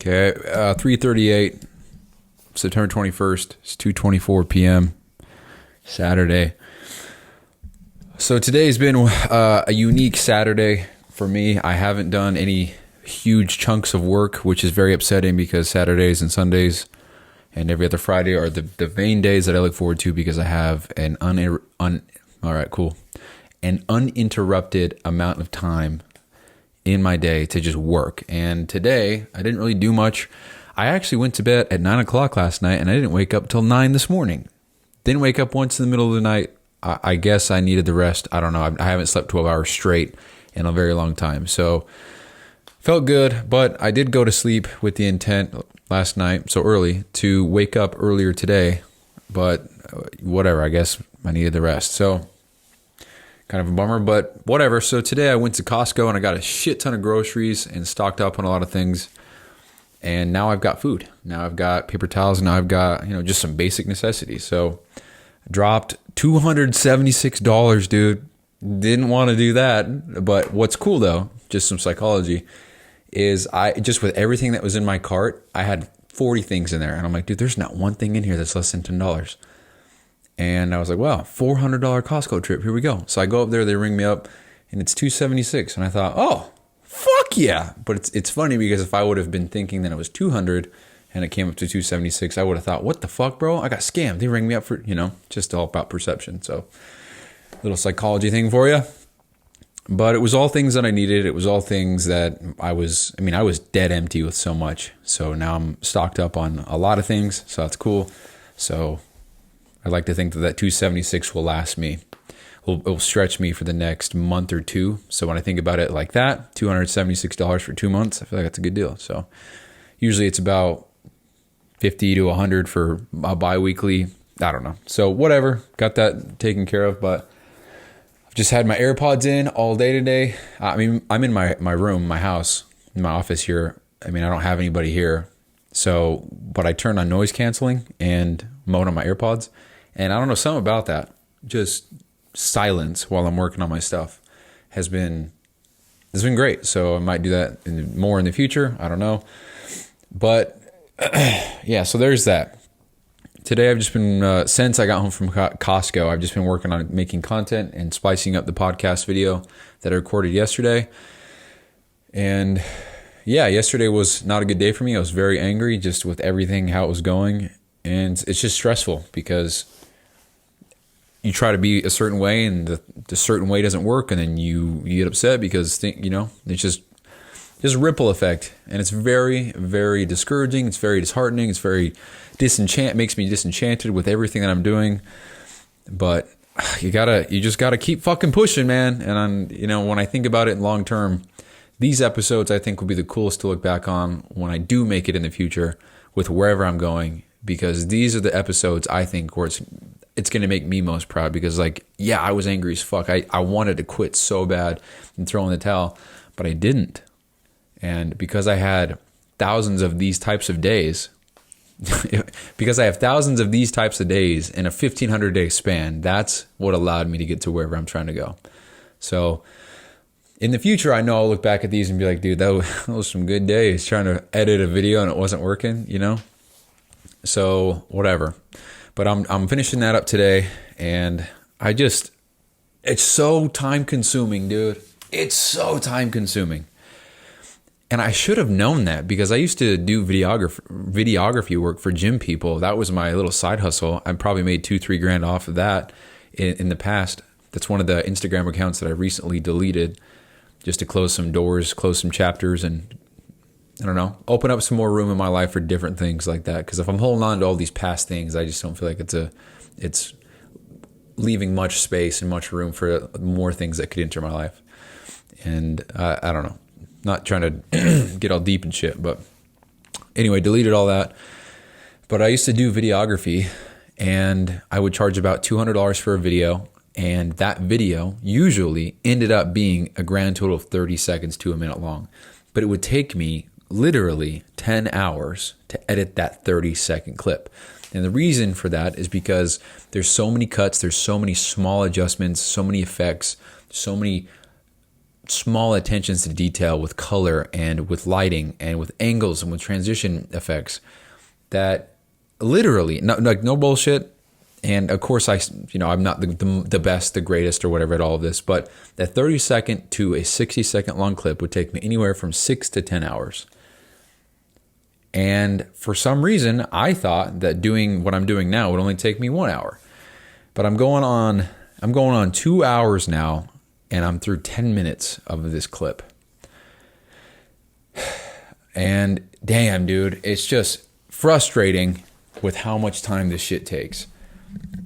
Okay, 3:38, September 21st. It's 2:24 p.m. Saturday. So today's been a unique Saturday for me. I haven't done any huge chunks of work, which is very upsetting because Saturdays and Sundays and every other Friday are the main days that I look forward to because I have an uninterrupted amount of time in my day to just work. And today I didn't really do much. I actually went to bed at 9 o'clock last night and I didn't wake up till 9 this morning. Didn't wake up once in the middle of the night. I guess I needed the rest. I don't know. I haven't slept 12 hours straight in a very long time. So felt good, but I did go to sleep with the intent last night, so early, to wake up earlier today. But whatever, I guess I needed the rest. So kind of a bummer, but whatever. So today I went to Costco and I got a shit ton of groceries and stocked up on a lot of things. And now I've got food. Now I've got paper towels. Now I've got, just some basic necessities. So dropped $276, dude. Didn't want to do that. But what's cool though, just some psychology, is with everything that was in my cart, I had 40 things in there. And I'm like, dude, there's not one thing in here that's less than $10. And I was like, wow, $400 Costco trip. Here we go. So I go up there, they ring me up, and it's $276. And I thought, oh, fuck yeah. But it's funny because if I would have been thinking that it was $200 and it came up to $276, I would have thought, what the fuck, bro? I got scammed. They rang me up for, just all about perception. So little psychology thing for you. But it was all things that I needed. It was all things that I was dead empty with so much. So now I'm stocked up on a lot of things. So that's cool. So I'd like to think that 276 will last me. It will stretch me for the next month or two. So when I think about it like that, $276 for 2 months, I feel like that's a good deal. So usually it's about 50 to 100 for a bi-weekly. I don't know. So whatever, got that taken care of. But I've just had my AirPods in all day today. I'm in my room, my house, in my office here. I don't have anybody here. So, but I turned on noise canceling and mode on my AirPods. And I don't know, something about that, just silence while I'm working on my stuff has been great. So I might do that more in the future. I don't know. But yeah, so there's that. Today I've just been, since I got home from Costco, I've just been working on making content and spicing up the podcast video that I recorded yesterday. And yeah, yesterday was not a good day for me. I was very angry just with everything, how it was going. And it's just stressful because you try to be a certain way and the certain way doesn't work. And then you get upset because, it's just ripple effect. And it's very, very discouraging. It's very disheartening. It's very makes me disenchanted with everything that I'm doing. But you just gotta keep fucking pushing, man. And when I think about it in long term, these episodes I think will be the coolest to look back on when I do make it in the future with wherever I'm going. Because these are the episodes I think where it's going to make me most proud because I was angry as fuck. I wanted to quit so bad and throw in the towel, but I didn't. And because I had thousands of these types of days, because I have thousands of these types of days in a 1,500 day span, that's what allowed me to get to wherever I'm trying to go. So in the future, I know I'll look back at these and be like, dude, that was some good days trying to edit a video and it wasn't working, So whatever, but I'm finishing that up today, and it's so time consuming, dude. It's so time consuming, and I should have known that because I used to do videography work for gym people. That was my little side hustle. I probably made $2-3 grand off of that in the past. That's one of the Instagram accounts that I recently deleted just to close some doors, close some chapters, and I don't know, open up some more room in my life for different things like that. Because if I'm holding on to all these past things, I just don't feel like it's leaving much space and much room for more things that could enter my life. And I don't know, not trying to get all deep and shit, but anyway, deleted all that. But I used to do videography, and I would charge about $200 for a video, and that video usually ended up being a grand total of 30 seconds to a minute long. But it would take me literally 10 hours to edit that 30-second clip. And the reason for that is because there's so many cuts, there's so many small adjustments, so many effects, so many small attentions to detail with color and with lighting and with angles and with transition effects that literally, no bullshit. And of course, I'm not the best, the greatest, or whatever at all of this, but that 30-second to a 60-second long clip would take me anywhere from 6 to 10 hours. And for some reason, I thought that doing what I'm doing now would only take me 1 hour. But I'm going on 2 hours now, and I'm through 10 minutes of this clip. And damn, dude, it's just frustrating with how much time this shit takes.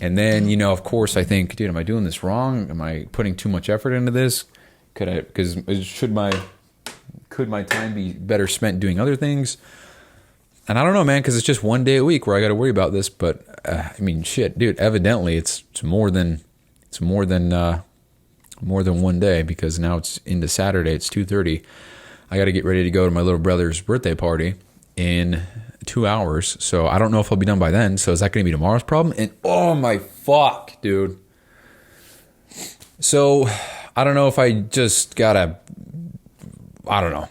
And then, of course, I think, dude, am I doing this wrong? Am I putting too much effort into this? Could my time be better spent doing other things? And I don't know, man, because it's just one day a week where I got to worry about this. But shit, dude. Evidently, it's more than 1 day, because now it's into Saturday. It's 2:30. I got to get ready to go to my little brother's birthday party in 2 hours. So I don't know if I'll be done by then. So is that going to be tomorrow's problem? And oh my fuck, dude. So I don't know if I just gotta. I don't know.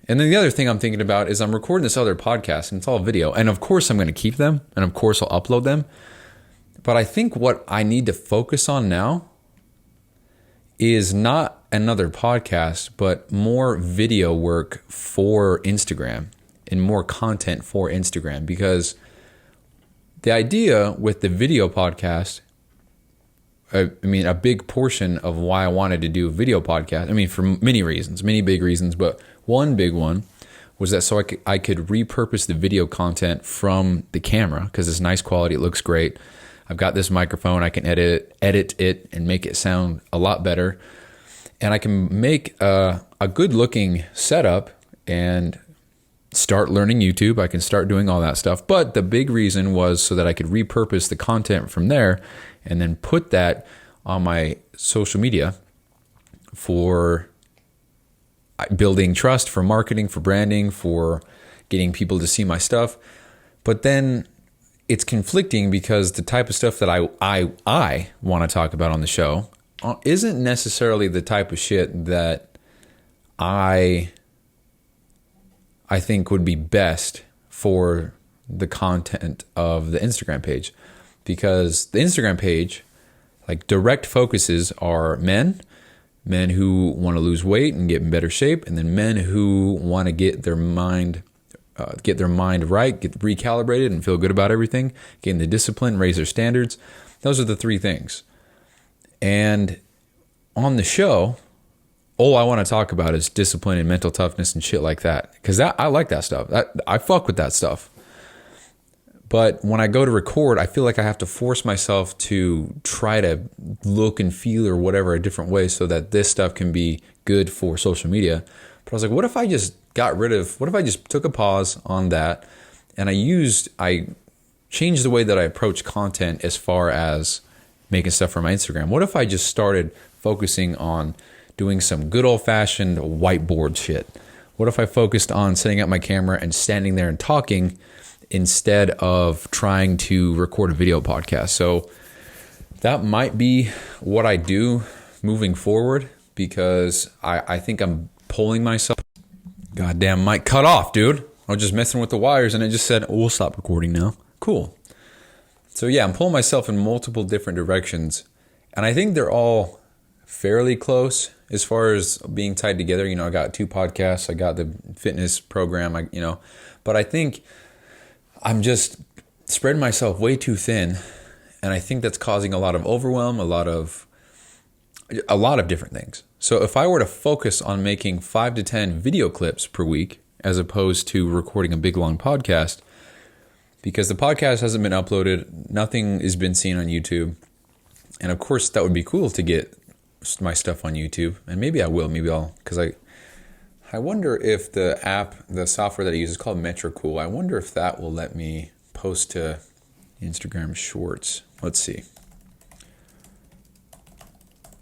And then the other thing I'm thinking about is I'm recording this other podcast, and it's all video. And of course I'm going to keep them, and of course I'll upload them. But I think what I need to focus on now is not another podcast, but more video work for Instagram and more content for Instagram. Because the idea with the video podcast, a big portion of why I wanted to do a video podcast, for many reasons, many big reasons, but one big one was that so I could repurpose the video content from the camera, because it's nice quality, it looks great. I've got this microphone, I can edit it and make it sound a lot better. And I can make a good looking setup and start learning YouTube. I can start doing all that stuff. But the big reason was so that I could repurpose the content from there and then put that on my social media for building trust, for marketing, for branding, for getting people to see my stuff. But then it's conflicting, because the type of stuff that I want to talk about on the show isn't necessarily the type of shit that I think would be best for the content of the Instagram page. Because the Instagram page, like, direct focuses are men who want to lose weight and get in better shape, and then men who want to get their mind right, get recalibrated and feel good about everything, get in the discipline, raise their standards. Those are the three things. And on the show, all I want to talk about is discipline and mental toughness and shit like that. Because I like that stuff. I fuck with that stuff. But when I go to record, I feel like I have to force myself to try to look and feel or whatever a different way so that this stuff can be good for social media. But I was like, what if I just took a pause on that, and I changed the way that I approach content as far as making stuff for my Instagram? What if I just started focusing on doing some good old-fashioned whiteboard shit? What if I focused on setting up my camera and standing there and talking instead of trying to record a video podcast? So that might be what I do moving forward, because I think I'm pulling myself. Goddamn mic cut off, dude. I was just messing with the wires and it just said, we'll stop recording now. Cool. So yeah, I'm pulling myself in multiple different directions, and I think they're all fairly close as far as being tied together. I got 2 podcasts, I got the fitness program, but I think I'm just spreading myself way too thin, and I think that's causing a lot of overwhelm, a lot of different things. So if I were to focus on making 5 to 10 video clips per week, as opposed to recording a big long podcast, because the podcast hasn't been uploaded, nothing has been seen on YouTube, and of course that would be cool to get my stuff on YouTube, and maybe I will, because I wonder if the software that I use is called Metricool. I wonder if that will let me post to Instagram Shorts. Let's see.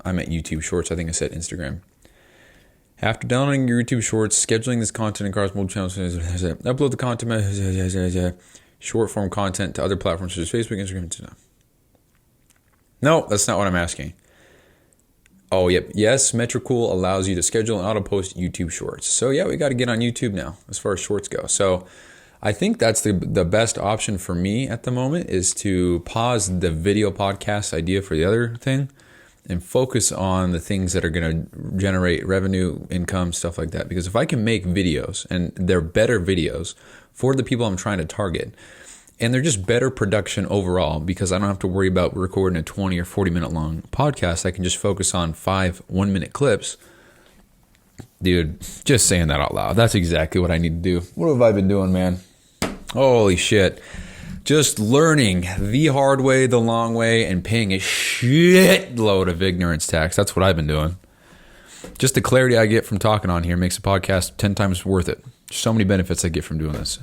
I'm at YouTube Shorts. I think I said Instagram. After downloading your YouTube Shorts, scheduling this content across multiple channels, upload the content, short form content to other platforms such as Facebook, Instagram, etc. No, that's not what I'm asking. Oh, yep. Yes, Metricool allows you to schedule and auto post YouTube shorts. So yeah, we got to get on YouTube now as far as shorts go. So I think that's the best option for me at the moment, is to pause the video podcast idea for the other thing and focus on the things that are going to generate revenue, income, stuff like that. Because if I can make videos, and they're better videos for the people I'm trying to target, and they're just better production overall, because I don't have to worry about recording a 20 or 40 minute long podcast. I can just focus on 5 1-minute clips. Dude, just saying that out loud, that's exactly what I need to do. What have I been doing, man? Holy shit. Just learning the hard way, the long way, and paying a shitload of ignorance tax. That's what I've been doing. Just the clarity I get from talking on here makes a podcast 10 times worth it. So many benefits I get from doing this.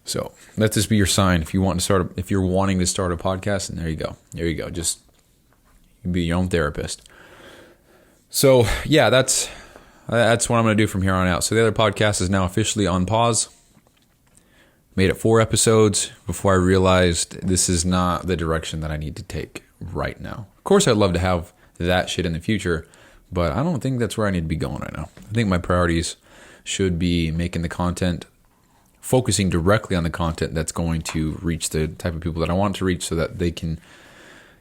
So let this be your sign. If you're wanting to start a podcast, and there you go. Just be your own therapist. So yeah, that's what I'm going to do from here on out. So the other podcast is now officially on pause. Made it 4 episodes before I realized this is not the direction that I need to take right now. Of course, I'd love to have that shit in the future, but I don't think that's where I need to be going right now. I think my priorities should be making the content, focusing directly on the content that's going to reach the type of people that I want to reach, so that they can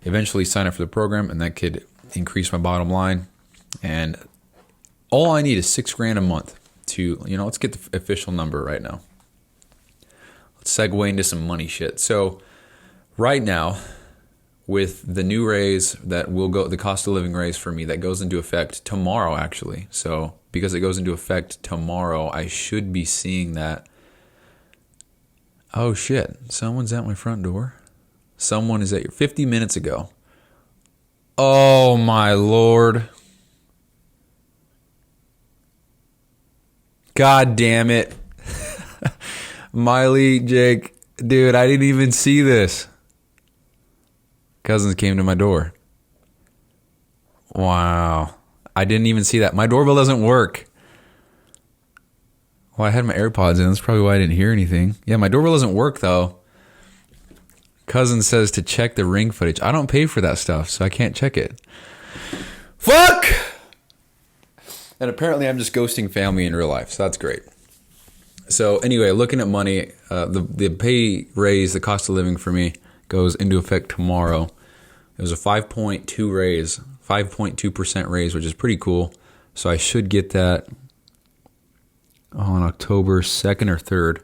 eventually sign up for the program, and that could increase my bottom line. And all I need is $6,000 a month to, let's get the official number right now. Let's segue into some money shit. So right now, with the new raise that will go, the cost of living raise for me, that goes into effect tomorrow, actually. So because it goes into effect tomorrow, I should be seeing that. Oh shit, someone's at my front door. Someone is at your 50 minutes ago. Oh my Lord. God damn it. Miley, Jake, dude, I didn't even see this. Cousins came to my door. Wow. I didn't even see that. My doorbell doesn't work. Well, I had my AirPods in. That's probably why I didn't hear anything. Yeah, my doorbell doesn't work, though. Cousin says to check the ring footage. I don't pay for that stuff, so I can't check it. Fuck! And apparently I'm just ghosting family in real life, so that's great. So anyway, looking at money, the pay raise, the cost of living for me goes into effect tomorrow. It was a 5.2 raise, 5.2% raise, which is pretty cool. So I should get that on October 2nd or 3rd.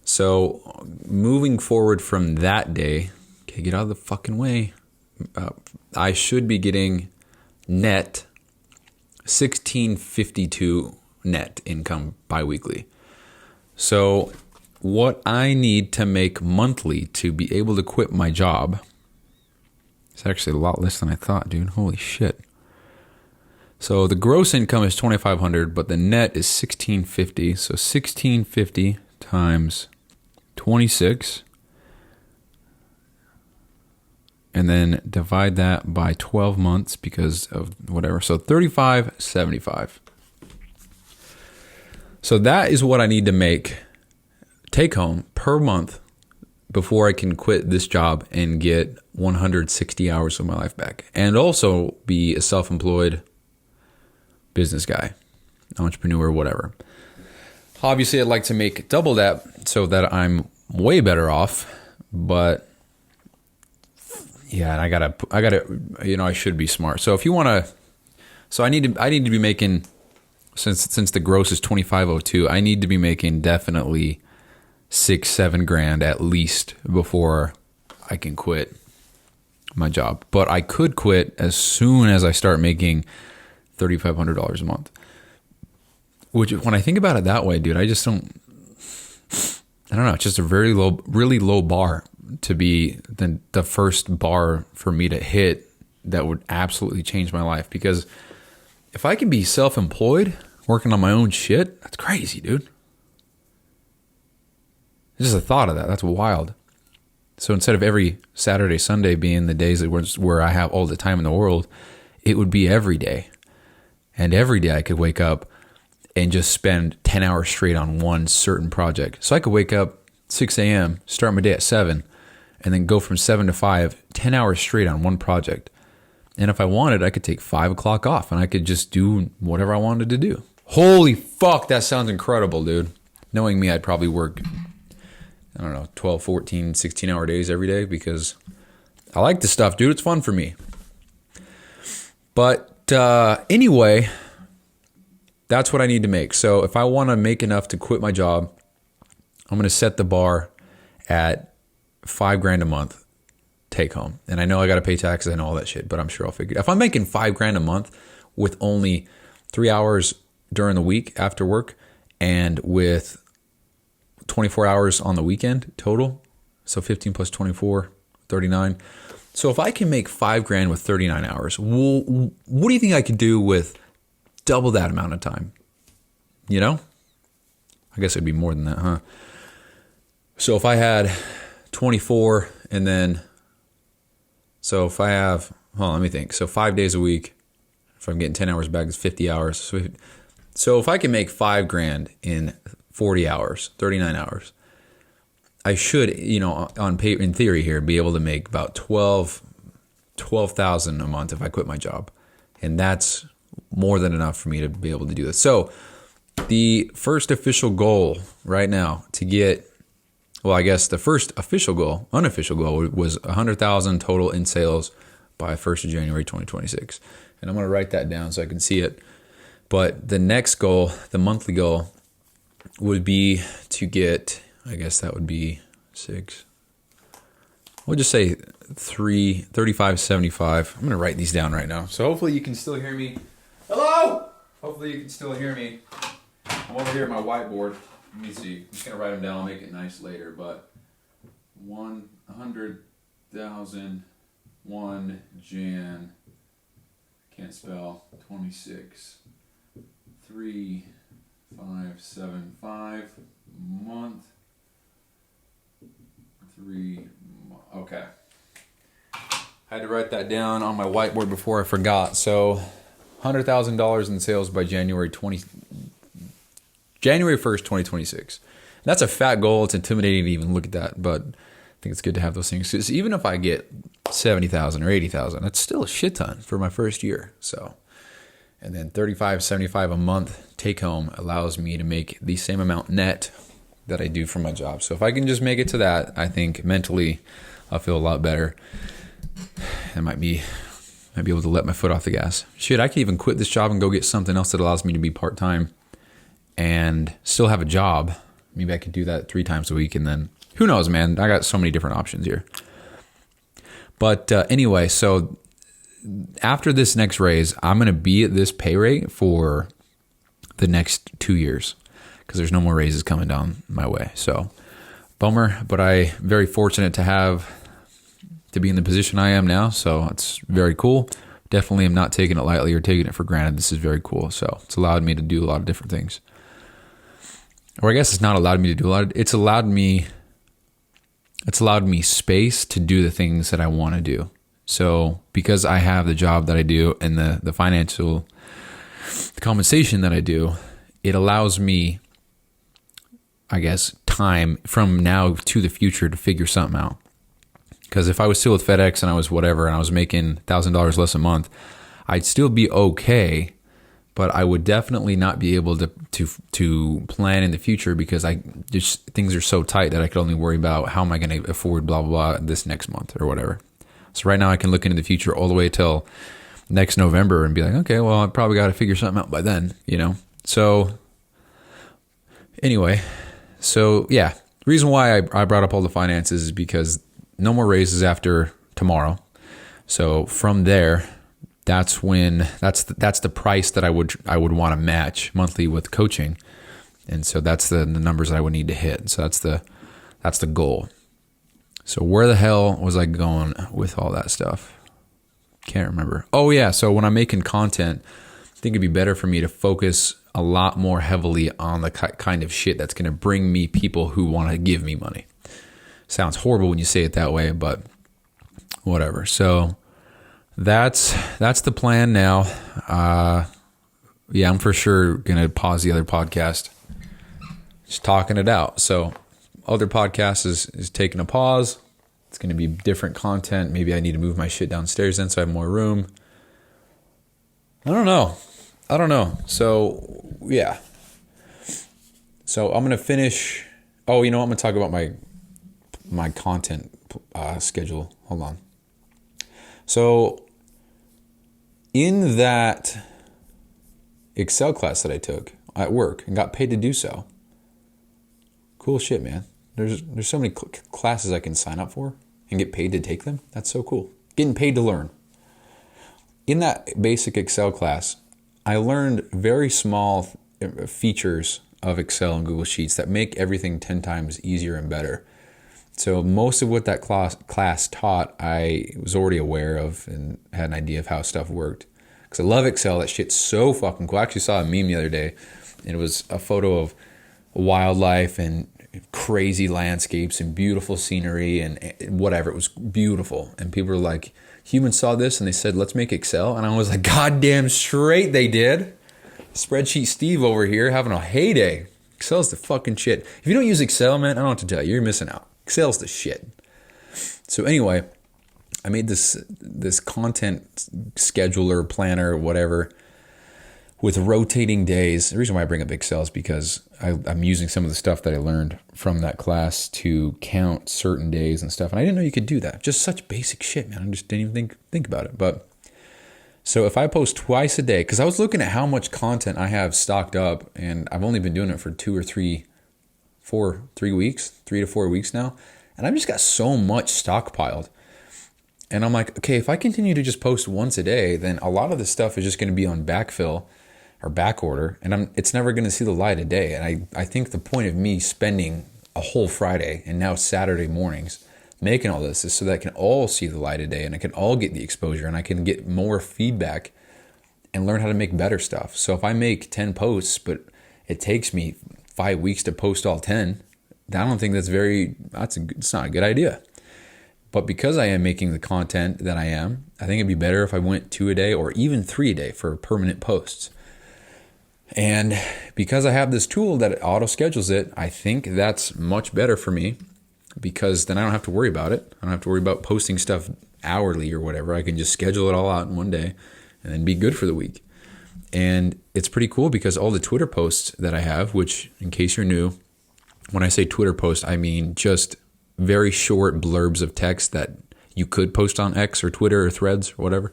So moving forward from that day, okay, get out of the fucking way. I should be getting net $1,652 net income biweekly. So what I need to make monthly to be able to quit my job, it's actually a lot less than I thought, dude. Holy shit. So the gross income is $2,500, but the net is $1,650. So $1,650 times 26, and then divide that by 12 months because of whatever. So $3,575. So that is what I need to make take home per month before I can quit this job and get 160 hours of my life back, and also be a self-employed business guy, entrepreneur, whatever. Obviously, I'd like to make double that so that I'm way better off, but yeah, I gotta, I should be smart. So if you want to, so I need to be making, since the gross is 2,502, I need to be making definitely $6,000-7,000 at least before I can quit my job. But I could quit as soon as I start making $3,500 a month. Which, when I think about it that way, dude, I don't know. It's just a really low bar to be the first bar for me to hit that would absolutely change my life. Because if I can be self-employed, working on my own shit, that's crazy, dude. Just the thought of that, that's wild. So instead of every Saturday, Sunday being the days where I have all the time in the world, it would be every day. And every day I could wake up and just spend 10 hours straight on one certain project. So I could wake up 6 a.m., start my day at 7, and then go from 7 to 5, 10 hours straight on one project. And if I wanted, I could take 5 o'clock off and I could just do whatever I wanted to do. Holy fuck, that sounds incredible, dude. Knowing me, I'd probably work, 12, 14, 16-hour days every day because I like this stuff, dude. It's fun for me. But anyway, that's what I need to make. So if I want to make enough to quit my job, I'm going to set the bar at $5,000 a month take home. And I know I got to pay taxes and all that shit, but I'm sure I'll figure it out. If I'm making $5,000 a month with only 3 hours during the week after work and with 24 hours on the weekend total, so 15 plus 24, 39. So if I can make $5,000 with 39 hours, what do you think I could do with double that amount of time? You know? I guess it'd be more than that, huh? So if I had 24 and then, so if I have, let me think. So 5 days a week, if I'm getting 10 hours back, it's 50 hours. So if I can make $5,000 in 40 hours, 39 hours, I should, on paper, in theory here, be able to make about $12,000 a month if I quit my job. And that's more than enough for me to be able to do this. So the first official goal right now to get, I guess the first unofficial goal was 100,000 total in sales by 1st of January 2026. And I'm going to write that down so I can see it. But the next goal, the monthly goal, would be to get, I guess that would be 6. We'll just say 35.75. I'm going to write these down right now. So hopefully you can still hear me. Hello? Hopefully you can still hear me. I'm over here at my whiteboard. Let me see. I'm just going to write them down. I'll make it nice later. But 100,000, 1 Jan, can't spell, 26, 3,575 month, 3, okay. I had to write that down on my whiteboard before I forgot. So $100,000 in sales by January 1st, 2026. And that's a fat goal. It's intimidating to even look at that, but I think it's good to have those things. Because even if I get 70,000 or 80,000, that's still a shit ton for my first year. So, and then 35.75 a month take home allows me to make the same amount net that I do for my job. So if I can just make it to that, I think mentally I'll feel a lot better. I might be able to let my foot off the gas. Shit, I could even quit this job and go get something else that allows me to be part-time and still have a job. Maybe I could do that 3 times a week, and then who knows, man? I got so many different options here. But anyway, so after this next raise, I'm going to be at this pay rate for the next 2 years because there's no more raises coming down my way. So bummer, but I'm very fortunate to be in the position I am now. So it's very cool. Definitely am not taking it lightly or taking it for granted. This is very cool. So it's allowed me to do a lot of different things. Or I guess it's not allowed me to do a lot. It's allowed me space to do the things that I want to do. So because I have the job that I do and the financial compensation that I do, it allows me, I guess, time from now to the future to figure something out. Because if I was still with FedEx and I was whatever and I was making $1,000 less a month, I'd still be okay, but I would definitely not be able to plan in the future because things are so tight that I could only worry about how am I going to afford blah, blah, blah this next month or whatever. So right now I can look into the future all the way till next November and be like, okay, well, I probably got to figure something out by then, So anyway, so yeah, the reason why I brought up all the finances is because no more raises after tomorrow. So from there, that's the price that I would want to match monthly with coaching. And so that's the numbers that I would need to hit. So that's the goal. So where the hell was I going with all that stuff? Can't remember. Oh yeah. So when I'm making content, I think it'd be better for me to focus a lot more heavily on the kind of shit that's going to bring me people who want to give me money. Sounds horrible when you say it that way, but whatever. So that's the plan now. Yeah, I'm for sure going to pause the other podcast. Just talking it out. So other podcast is taking a pause. It's going to be different content. Maybe I need to move my shit downstairs then so I have more room. I don't know. So yeah. So I'm gonna finish. Oh, you know what? I'm gonna talk about my content schedule. Hold on. So in that Excel class that I took at work and got paid to do so. Cool shit, man. There's so many classes I can sign up for and get paid to take them. That's so cool. Getting paid to learn. In that basic Excel class, I learned very small features of Excel and Google Sheets that make everything 10 times easier and better. So most of what that class taught, I was already aware of and had an idea of how stuff worked. Because I love Excel. That shit's so fucking cool. I actually saw a meme the other day, and it was a photo of wildlife and crazy landscapes and beautiful scenery and whatever. It was beautiful. And people were like, humans saw this and they said, let's make Excel. And I was like, goddamn straight they did. Spreadsheet Steve over here having a heyday. Excel's the fucking shit. If you don't use Excel, man, I don't know what to tell you. You're missing out. Excel's the shit. So anyway, I made this content scheduler, planner, whatever, with rotating days. The reason why I bring up Excel is because I'm using some of the stuff that I learned from that class to count certain days and stuff. And I didn't know you could do that. Just such basic shit, man. I just didn't even think about it. But so if I post twice a day, because I was looking at how much content I have stocked up, and I've only been doing it for 3 to 4 weeks now. And I've just got so much stockpiled. And I'm like, okay, if I continue to just post once a day, then a lot of this stuff is just going to be on backfill or back order, and it's never going to see the light of day. And I think the point of me spending a whole Friday and now Saturday mornings making all this is so that I can all see the light of day and I can all get the exposure and I can get more feedback and learn how to make better stuff. So if I make 10 posts, but it takes me 5 weeks to post all 10, I don't think it's not a good idea. But because I am making the content that I am, I think it'd be better if I went 2 a day or even 3 a day for permanent posts. And because I have this tool that auto schedules it, I think that's much better for me, because then I don't have to worry about it. I don't have to worry about posting stuff hourly or whatever. I can just schedule it all out in one day and then be good for the week. And it's pretty cool because all the Twitter posts that I have, which in case you're new, when I say Twitter post, I mean just very short blurbs of text that you could post on X or Twitter or Threads or whatever,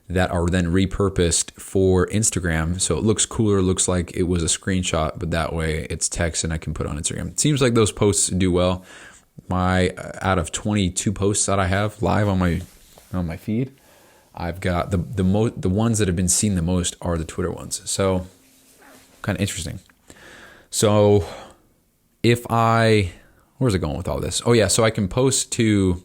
that are then repurposed for Instagram. So it looks cooler, looks like it was a screenshot, but that way it's text and I can put on Instagram. It seems like those posts do well. Out of 22 posts that I have live on my feed, I've got the ones that have been seen the most are the Twitter ones. So kind of interesting. So where's it going with all this? Oh yeah, so I can post to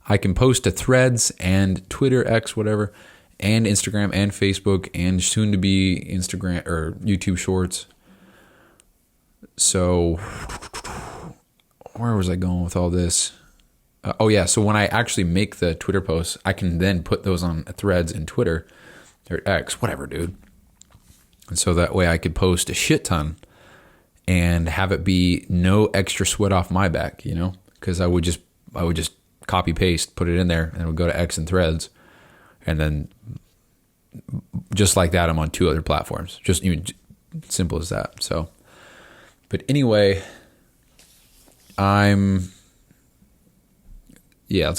Threads and Twitter, X, whatever, and Instagram and Facebook, and soon to be Instagram or YouTube Shorts. So where was I going with all this? So when I actually make the Twitter posts, I can then put those on Threads and Twitter or X, whatever, dude. And so that way I could post a shit ton and have it be no extra sweat off my back, because I would just copy paste, put it in there, and it would go to X and Threads, and then just like that, I'm on 2 other platforms. Just even simple as that. So, but anyway, let's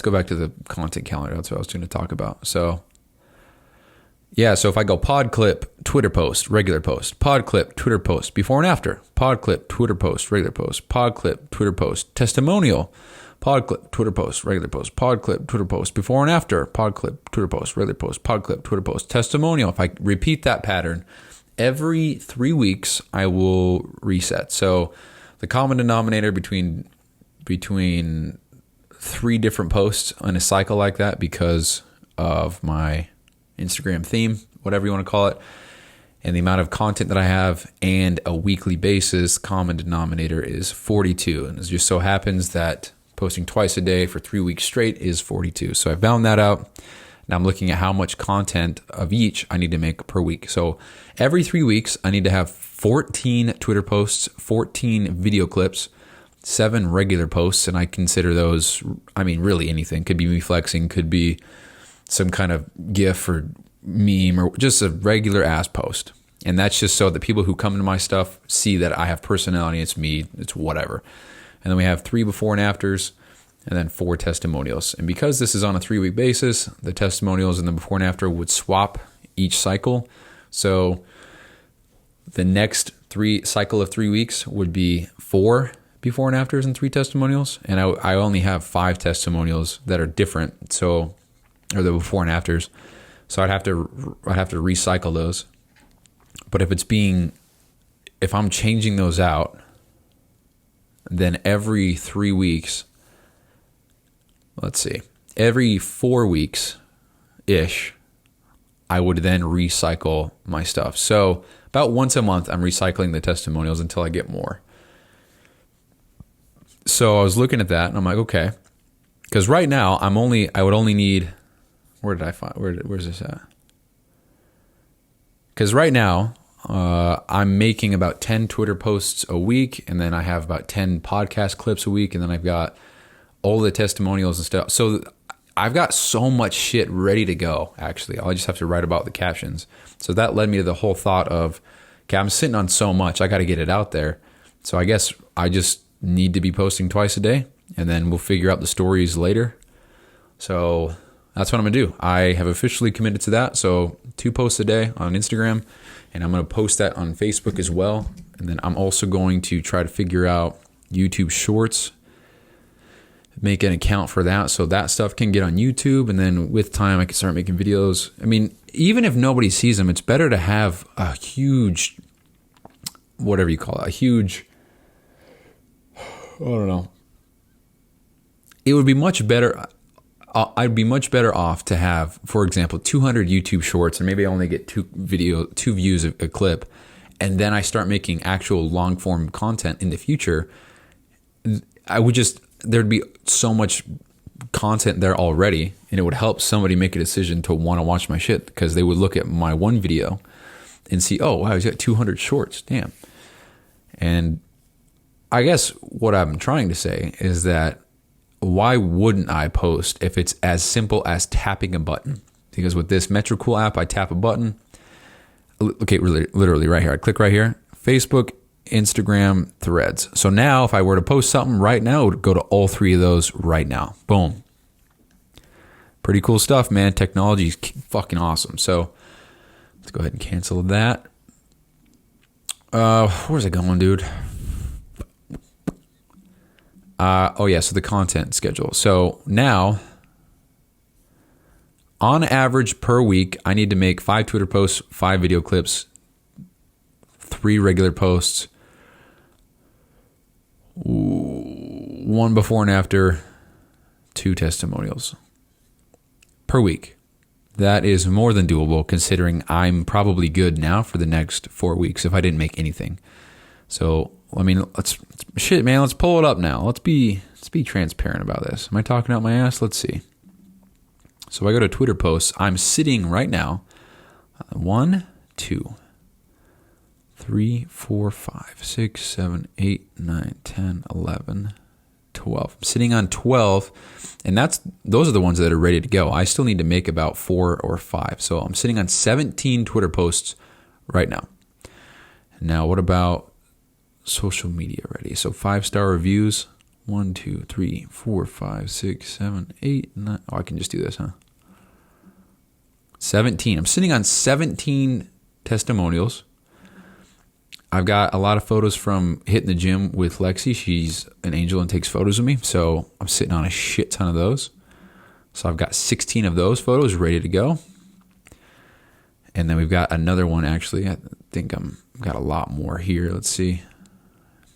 go back to the content calendar. That's what I was going to talk about. So, so if I go pod clip, Twitter post, regular post, pod clip, Twitter post, before and after, pod clip, Twitter post, regular post, pod clip, Twitter post, testimonial, pod clip, Twitter post, regular post, pod clip, Twitter post, before and after, pod clip, Twitter post, regular post, pod clip, Twitter post, testimonial. If I repeat that pattern, every 3 weeks, I will reset. So the common denominator between 3 different posts in a cycle like that, because of my Instagram theme, whatever you want to call it, and the amount of content that I have, and a weekly basis, common denominator is 42. And it just so happens that posting twice a day for 3 weeks straight is 42. So I found that out. Now I'm looking at how much content of each I need to make per week. So every 3 weeks, I need to have 14 Twitter posts, 14 video clips, 7 regular posts. And I consider those, really anything. Could be me flexing, could be some kind of GIF or meme or just a regular ass post. And that's just so that people who come to my stuff see that I have personality. It's me. It's whatever. And then we have 3 before and afters, and then 4 testimonials. And because this is on a 3-week basis, the testimonials and the before and after would swap each cycle. So the next cycle of 3 weeks would be 4 before and afters and 3 testimonials. And I only have 5 testimonials that are different. So, or the before and afters. So I'd have to recycle those. But if I'm changing those out, then every 3 weeks, let's see, every 4 weeks-ish, I would then recycle my stuff. So about once a month, I'm recycling the testimonials until I get more. So I was looking at that and I'm like, okay, because right now I would only need, where's this at? Because right now I'm making about 10 Twitter posts a week, and then I have about 10 podcast clips a week, and then I've got all the testimonials and stuff. So I've got so much shit ready to go, actually. I just have to write about the captions. So that led me to the whole thought of, okay, I'm sitting on so much, I got to get it out there. So I guess I just need to be posting twice a day, and then we'll figure out the stories later. So that's what I'm going to do. I have officially committed to that. So 2 posts a day on Instagram, and I'm going to post that on Facebook as well. And then I'm also going to try to figure out YouTube Shorts, make an account for that so that stuff can get on YouTube, and then with time I can start making videos. I mean, even if nobody sees them, it's better to have a huge, whatever you call it, I don't know. It would be much better. I'd be much better off to have, for example, 200 YouTube Shorts, and maybe I only get 2 views a clip, and then I start making actual long form content in the future. There'd be so much content there already, and it would help somebody make a decision to want to watch my shit, because they would look at my one video and see, oh, wow, he's got 200 shorts. Damn. And I guess what I'm trying to say is that why wouldn't I post if it's as simple as tapping a button? Because with this Metricool app, I tap a button. Okay, literally right here. I click right here. Facebook, Instagram, Threads. So now if I were to post something right now, it would go to all 3 of those right now. Boom. Pretty cool stuff, man. Technology is fucking awesome. So let's go ahead and cancel that. Where's it going, dude? So the content schedule. So now, on average per week, I need to make 5 Twitter posts, 5 video clips, 3 regular posts, 1 before and after, 2 testimonials per week. That is more than doable, considering I'm probably good now for the next 4 weeks if I didn't make anything. So, I mean, let's pull it up now. Let's be transparent about this. Am I talking out my ass? Let's see. So I go to Twitter posts. I'm sitting right now. 1, 2, 3, 4, 5, 6, 7, 8, 9, 10, 11, 12. I'm sitting on 12, and those are the ones that are ready to go. I still need to make about 4 or 5. So I'm sitting on 17 Twitter posts right now. Now, what about social media ready? So 5-star reviews. 1, 2, 3, 4, 5, 6, 7, 8, 9. Oh, I can just do this, huh? 17. I'm sitting on 17 testimonials. I've got a lot of photos from hitting the gym with Lexi. She's an angel and takes photos of me. So I'm sitting on a shit ton of those. So I've got 16 of those photos ready to go. And then we've got another one, actually. I think I've got a lot more here. Let's see.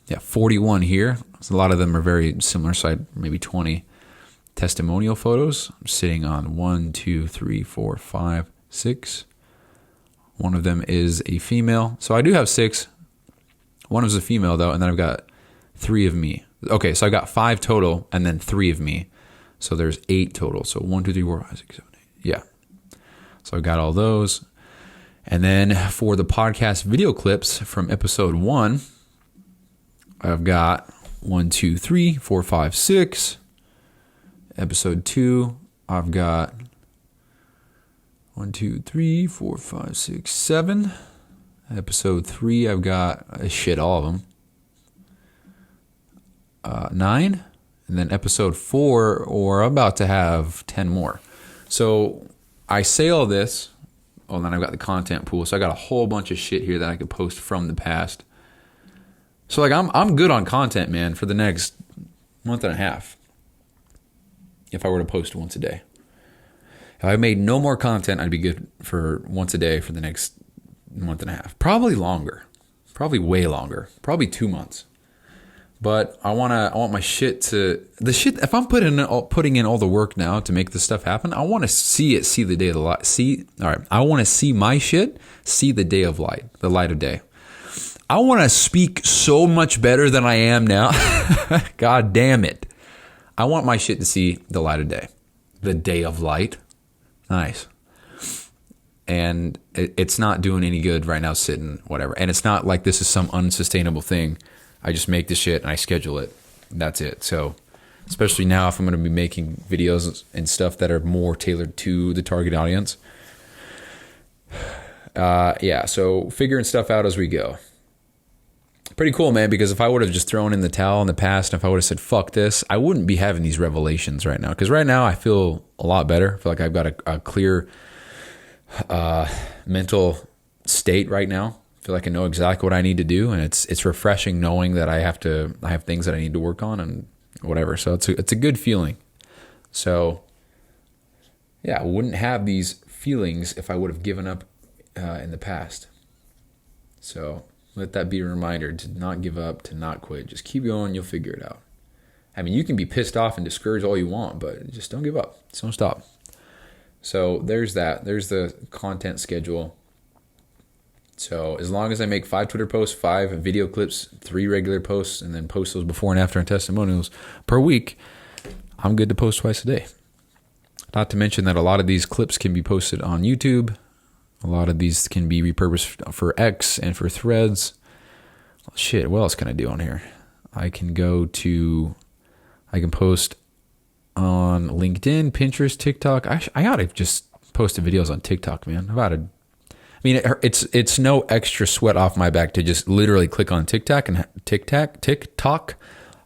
Yeah, 41 here. So a lot of them are very similar, so maybe 20 testimonial photos. I'm sitting on 1, 2, 3, 4, 5, 6. One of them is a female. So I do have 6. One is a female, though, and then I've got 3 of me. Okay, so I got 5 total, and then 3 of me. So there's 8 total. So 1, 2, 3, 4, 5, 6, 7, 8. Yeah. So I got all those. And then for the podcast video clips from episode 1, I've got 1, 2, 3, 4, 5, 6. Episode 2, I've got 1, 2, 3, 4, 5, 6, 7. Episode 3, I've got all of them. 9, and then episode 4, or I'm about to have 10 more. So I say all this. Oh, and then I've got the content pool. So I got a whole bunch of shit here that I could post from the past. So like I'm good on content, man, for the next month and a half. If I were to post once a day. If I made no more content, I'd be good for once a day for the next month and a half. Probably longer. Probably way longer. Probably 2 months. But I want my shit to, if I'm putting in all the work now to make this stuff happen, I want to see the day of the light. I want to see my shit, see the day of light, the light of day. I want to speak so much better than I am now. God damn it. I want my shit to see the light of day, the day of light. Nice. And it's not doing any good right now sitting, whatever. And it's not like this is some unsustainable thing. I just make the shit and I schedule it. That's it. So especially now if I'm going to be making videos and stuff that are more tailored to the target audience. So figuring stuff out as we go. Pretty cool, man, because if I would have just thrown in the towel in the past, and if I would have said, fuck this, I wouldn't be having these revelations right now. Because right now I feel a lot better. I feel like I've got a clear mental state right now. I feel like I know exactly what I need to do, and it's refreshing knowing that I have things that I need to work on and whatever. So it's a good feeling. So yeah, I wouldn't have these feelings if I would have given up in the past. So let that be a reminder to not give up, to not quit. Just keep going. You'll figure it out. I mean, you can be pissed off and discouraged all you want, but just don't give up. Just don't stop. So there's that. There's the content schedule. So as long as I make 5 Twitter posts, 5 video clips, 3 regular posts, and then post those before and after and testimonials per week, I'm good to post twice a day. Not to mention that a lot of these clips can be posted on YouTube. A lot of these can be repurposed for X and for Threads. Shit, what else can I do on here? I can post on LinkedIn, Pinterest, TikTok. I ought to just post the videos on TikTok, man. It's no extra sweat off my back to just literally click on TikTok. I don't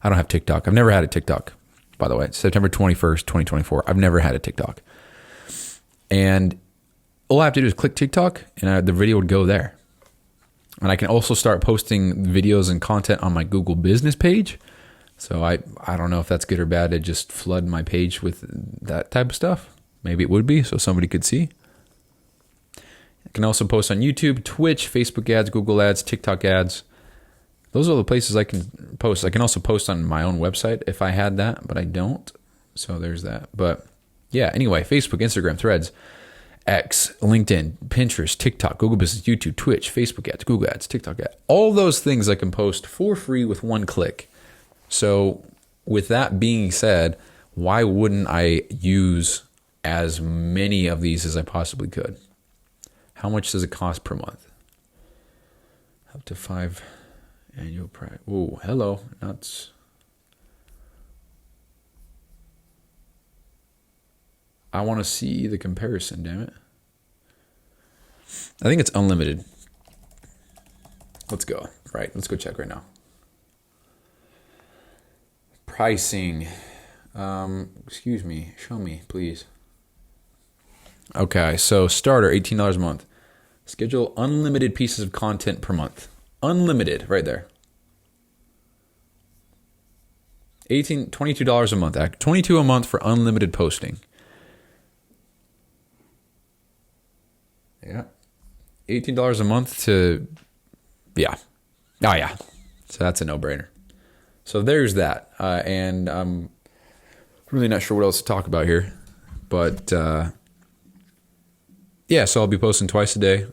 have TikTok. I've never had a TikTok, by the way. It's September 21st, 2024. I've never had a TikTok. And all I have to do is click TikTok and the video would go there. And I can also start posting videos and content on my Google business page. So I don't know if that's good or bad to just flood my page with that type of stuff. Maybe it would be so somebody could see. I can also post on YouTube, Twitch, Facebook ads, Google ads, TikTok ads. Those are the places I can post. I can also post on my own website if I had that, but I don't. So there's that. But yeah, anyway, Facebook, Instagram, Threads, X, LinkedIn, Pinterest, TikTok, Google Business, YouTube, Twitch, Facebook ads, Google ads, TikTok ads. All those things I can post for free with one click. So with that being said, why wouldn't I use as many of these as I possibly could? How much does it cost per month? Up to 5 annual price. Oh, hello. Nuts. I want to see the comparison, damn it. I think it's unlimited. Let's go. Right, let's go check right now. Pricing. Excuse me. Show me, please. Okay, so starter, $18 a month. Schedule unlimited pieces of content per month. Unlimited, right there. $22 a month. $22 a month for unlimited posting. Yeah. $18 a month to, yeah. Oh, yeah. So that's a no-brainer. So there's that. And I'm really not sure what else to talk about here. But, yeah, so I'll be posting twice a day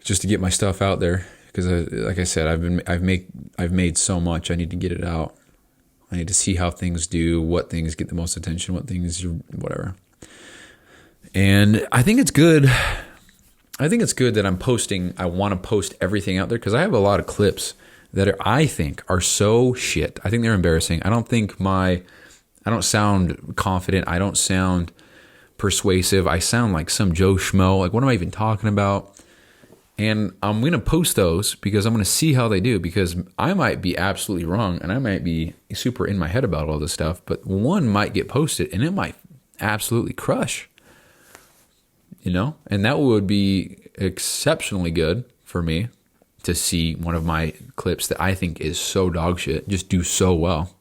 just to get my stuff out there. Because, like I said, I've made so much. I need to get it out. I need to see how things do, what things get the most attention, what things, whatever. And I think it's good. I think it's good that I'm posting. I want to post everything out there because I have a lot of clips that I think are so shit. I think they're embarrassing. I don't sound confident. I don't sound persuasive. I sound like some Joe Schmo. Like, what am I even talking about? And I'm going to post those because I'm going to see how they do, because I might be absolutely wrong and I might be super in my head about all this stuff, but one might get posted and it might absolutely crush, and that would be exceptionally good for me to see one of my clips that I think is so dog shit just do so well.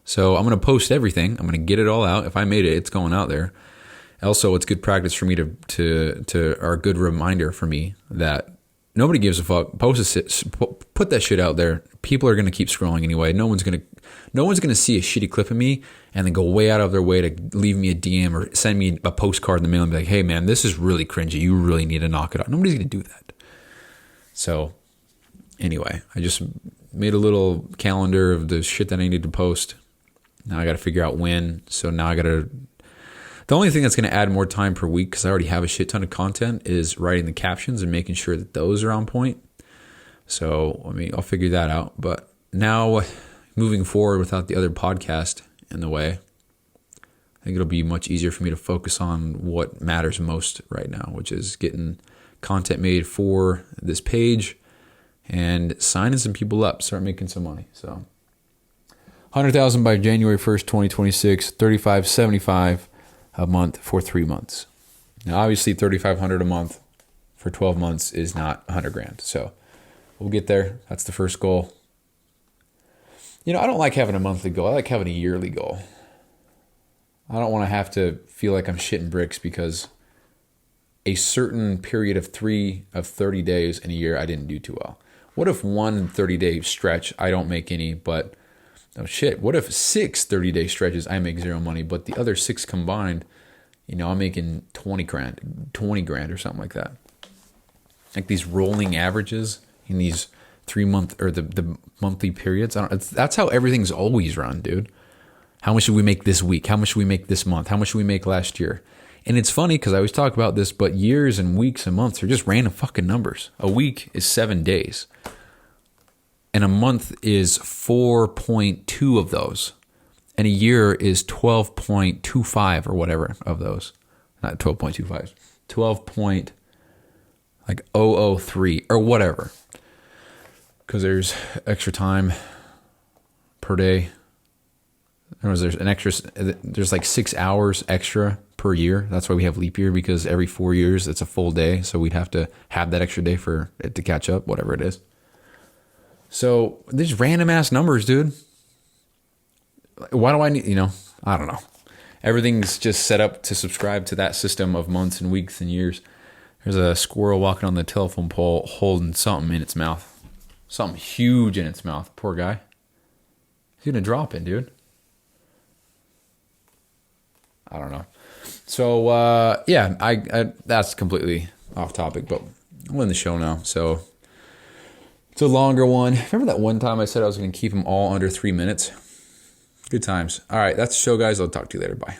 So I'm going to post everything. I'm going to get it all out. If I made it, it's going out there. Also, it's good practice for me or a good reminder for me that nobody gives a fuck. Put that shit out there. People are going to keep scrolling anyway. No one's going to see a shitty clip of me and then go way out of their way to leave me a DM or send me a postcard in the mail and be like, hey man, this is really cringy. You really need to knock it out. Nobody's going to do that. So anyway, I just made a little calendar of the shit that I need to post. Now I got to figure out when. So now the only thing that's going to add more time per week, because I already have a shit ton of content, is writing the captions and making sure that those are on point. So, I'll figure that out. But now, moving forward without the other podcast in the way, I think it'll be much easier for me to focus on what matters most right now, which is getting content made for this page and signing some people up, start making some money. So, 100,000 by January 1st, 2026, 3575 a month for 3 months. Now, obviously, 3,500 a month for 12 months is not 100 grand. So we'll get there. That's the first goal. I don't like having a monthly goal. I like having a yearly goal. I don't want to have to feel like I'm shitting bricks because a certain period of 30 days in a year I didn't do too well. What if one 30-day stretch I don't make any, but oh shit, what if 6 30-day stretches I make zero money, but the other 6 combined, I'm making 20 grand or something like that. Like these rolling averages in these 3 month or the monthly periods. That's how everything's always run, dude. How much should we make this week? How much should we make this month? How much should we make last year? And it's funny because I always talk about this, but years and weeks and months are just random fucking numbers. A week is 7 days. And a month is 4.2 of those. And a year is 12.25 or whatever of those. Not 12.25. 12.003 or whatever. Because there's extra time per day. There's like 6 hours extra per year. That's why we have leap year, because every 4 years it's a full day. So we'd have to have that extra day for it to catch up, whatever it is. So these random ass numbers, dude. Why do I need, I don't know. Everything's just set up to subscribe to that system of months and weeks and years. There's a squirrel walking on the telephone pole holding something in its mouth. Something huge in its mouth. Poor guy. He's going to drop it, dude. I don't know. So, I that's completely off topic, but I'm in the show now, so it's a longer one. Remember that one time I said I was going to keep them all under 3 minutes? Good times. All right, that's the show, guys. I'll talk to you later. Bye.